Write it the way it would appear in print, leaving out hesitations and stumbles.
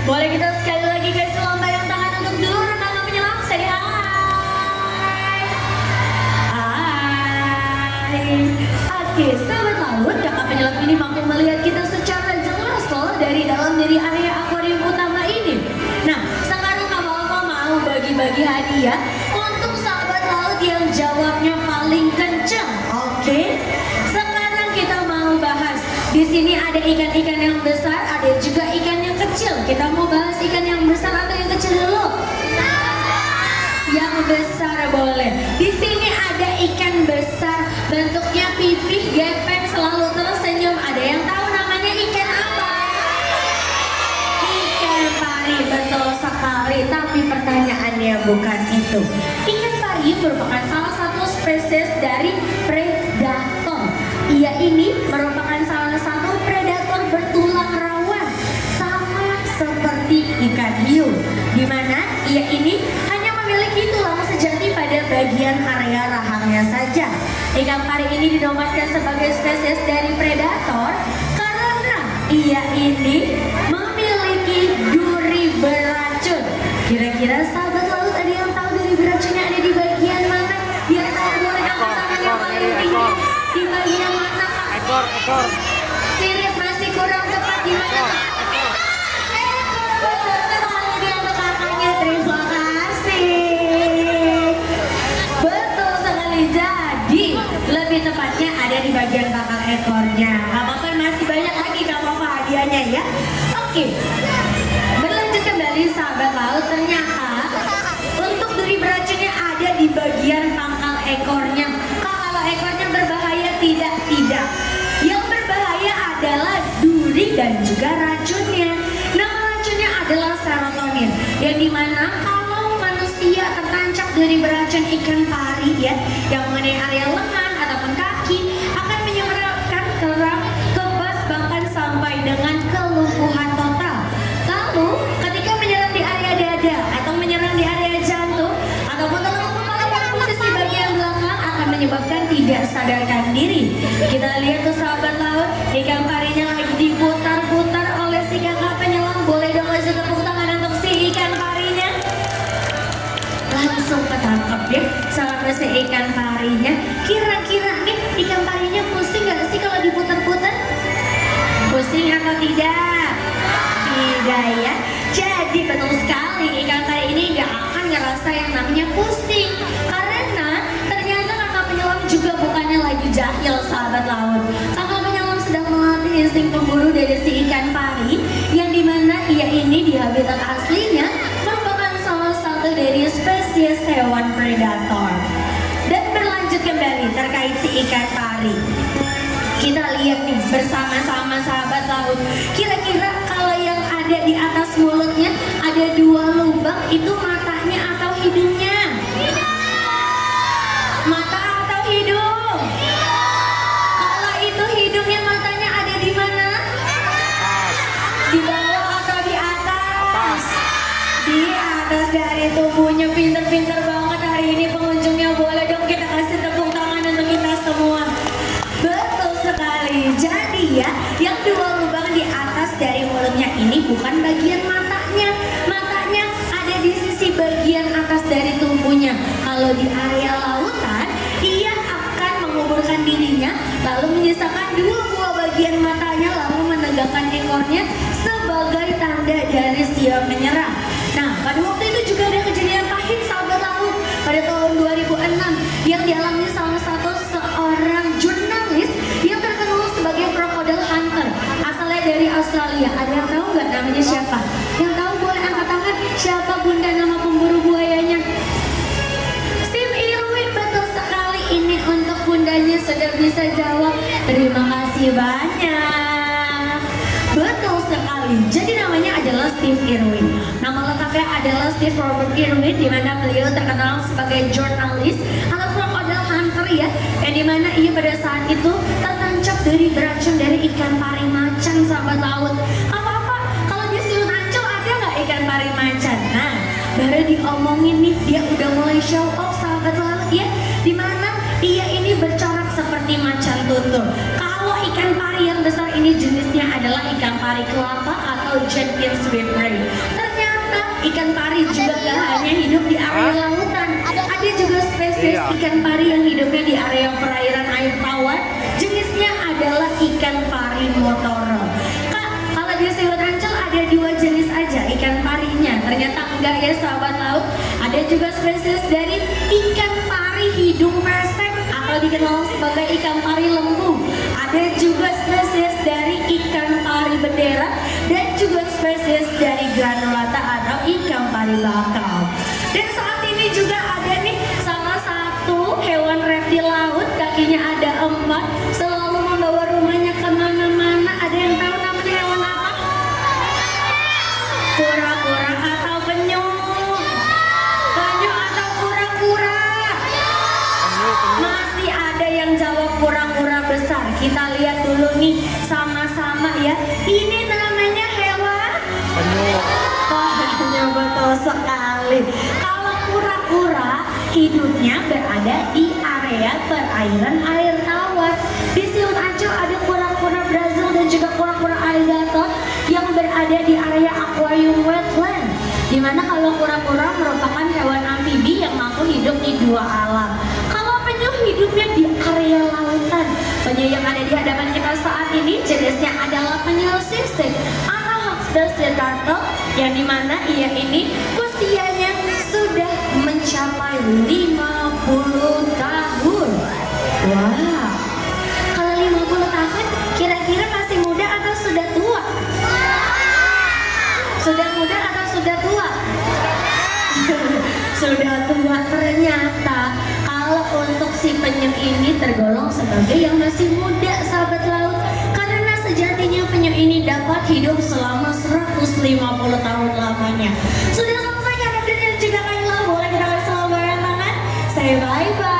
Boleh kita sekali lagi kasih lambaikan tangan untuk dulu rekan penyelam. Say hai. Hai. Oke, sahabat laut, kakak penyelam ini mampu melihat kita secara jelas loh dari dalam area akuarium utama ini. Nah, sekarang kamu mau bagi-bagi hadiah untuk sahabat laut yang jawabnya paling kencang. Oke, sekarang kita mau bahas. Di sini ada ikan-ikan yang besar, ada juga ikan yang kecil. Kita mau bahas ikan yang besar atau yang kecil dulu? Yang besar boleh. Di sini ada ikan besar, bentuknya pipih, gepeng, selalu tersenyum. Ada yang tahu namanya ikan apa? Ikan pari, betul sekali. Tapi pertanyaannya bukan itu. Ikan pari merupakan salah satu spesies dari predator. Ia ini merupakan salah satu predator bertulang rawan, sama seperti ikan hiu, di mana ia ini hanya memiliki tulang sejati pada bagian area rahangnya saja. Ikan pari ini dinobatkan sebagai spesies dari predator karena ia ini memiliki duri beracun. Kira-kira sahabat laut ada yang tahu duri beracunnya ada di bagian mana? Biar tahu boleh angkat tangan yang paling tinggi. Di bagian mana, Kak? Ekor. Sirip masih kurang tepat di mana? Betul sekali dia untuk kakaknya. Terima kasih. Betul sekali. Jadi lebih tepatnya ada di bagian belakang ekornya. Gak apa-apa, masih banyak lagi gak apa-apa hadiahnya ya. Oke. Berlanjut kembali sahabat laut, ternyata untuk duri beracunnya ada di bagian pangkal ekornya. Kalau ekornya berbahaya, tidak. Yang berbahaya adalah duri dan juga racunnya. Nama racunnya adalah serotonin, yang dimana kalau manusia tertancap dari beracun ikan pari ya, yang mengenai area lengan ataupun kaki, akan menyebabkan keram, kebas, bahkan sampai dengan kelumpuhan total. Lalu ketika menyerang di area dada atau menyerang di area jantung ataupun teluk kepala pada posisi bagian belakang akan menyebabkan tidak sadarkan diri. Kita lihat tuh sahabat laut, ikan parinya lagi diputar-putar oleh si kakak penyelam. Boleh dong kasih tepuk tangan untuk si ikan parinya. Langsung ketangkep ya sama si ikan parinya. Kira-kira nih ikan parinya pusing gak sih kalau diputar-putar? Pusing atau tidak? Tidak ya. Jadi betul sekali ikan pari ini gak akan ngerasa yang namanya pusing, karena ternyata kakak penyelam juga bukannya lagi jahil sahabat laut. Kakak penyelam sedang melatih insting pemburu dari si ikan pari, yang dimana ia ini di habitat aslinya merupakan salah satu dari spesies hewan predator. Dan berlanjut kembali terkait si ikan pari, kita lihat nih bersama-sama sahabat laut. Kira-kira kalau yang ada di atas mulutnya ada dua lubang, itu matanya atau hidungnya? Mata atau hidung? Kalau itu hidungnya, matanya ada di mana? Di bawah atau di atas? Di atas dari tubuhnya. Pinter-pinter banget hari ini pengunjungnya. Boleh dong kita kasih tepuk tangan untuk kita semua. Betul sekali. Jadi ya, yang dua lubang di atas dari mulutnya ini bukan bagian matanya. Matanya ada di sisi bagian atas dari tubuhnya. Kalau di area lautan, ia akan menguburkan dirinya, lalu menyisakan dua buah bagian matanya, lalu menegakkan ekornya sebagai tanda dari siap menyerang. Nah, pada waktu itu juga ada kejadian pahit sahabat laut pada tahun 2006 yang dialami salah satu seorang jurnalis yang terkenal sebagai crocodile hunter, asalnya dari Australia. Ada yang tahu nggak namanya siapa? Yang tahu boleh angkat tangan. Siapa bunda nama pemburu buayanya? Steve Irwin. Betul sekali, ini untuk bundanya sudah bisa jawab. Terima kasih banyak. Betul sekali. Jadi namanya adalah Steve Irwin. Nama lengkapnya adalah Steve Robert Irwin, di mana beliau terkenal sebagai jurnalis atau crocodile hunter ya, yang dimana ia pada saat itu tertancap dari beracun dari ikan pari macan sahabat laut. Apa-apa kalau di Siut Ancol ada nggak ikan pari macan? Nah, baru diomongin nih, dia udah mulai show off sahabat laut ya, dimana ia ini bercorak seperti macan tutul. Kalau ikan pari yang besar ini jenisnya adalah ikan pari kelapa atau Jenkins Weaver. Ternyata ikan pari juga gak hanya hidup di area lautan. Ada juga spesies ikan pari yang hidupnya di area perairan air tawar. Jenisnya adalah ikan pari motoro. Kak, kalau di Siwut Ancol ada 2 jenis aja ikan parinya. Ternyata enggak ya sahabat laut. Ada juga spesies dari ikan pari hidung pesek atau dikenal sebagai ikan pari lembu. Ada juga spesies dari ikan pari bendera dan juga spesies dari granulata atau ikan pari bakau. Dan saat ini juga ada nih salah satu hewan reptil laut, kakinya ada 4, selalu membawa rumahnya kemana-mana. Ada yang tahu namanya hewan apa? Kura-kura atau penyu? Penyu atau kura-kura? Masih ada yang jawab kura-kura besar. Kita lihat dulu nih sama-sama ya. Ini namanya hewan penyu. Penyu, betul sekali. Kalau kura-kura hidupnya berada di area perairan air tawar. Di Siwut Ancol ada kura-kura Brazil dan juga kura-kura alligator yang berada di area aquarium wetland. Dimana kalau kura-kura merupakan hewan amfibi yang mampu hidup di 2 alam. Kalau penyu hidupnya di area lautan. Penyu yang ada di hadapan kita saat ini jenisnya adalah penyu sisik atau Hawksbill sea turtle, yang dimana ia ini usianya sudah mencapai 50 tahun. Wow, kalau 50 tahun kira-kira masih muda atau sudah tua? Sudah muda atau sudah tua? Sudah tua. Ternyata kalau untuk si penyu ini tergolong sebagai yang masih muda sahabat laut, karena sejatinya penyu ini dapat hidup selama 150 tahun lamanya. Sudah selesai kan update dan juga Kayla, boleh kita bersama bareng tangan? Say bye bye.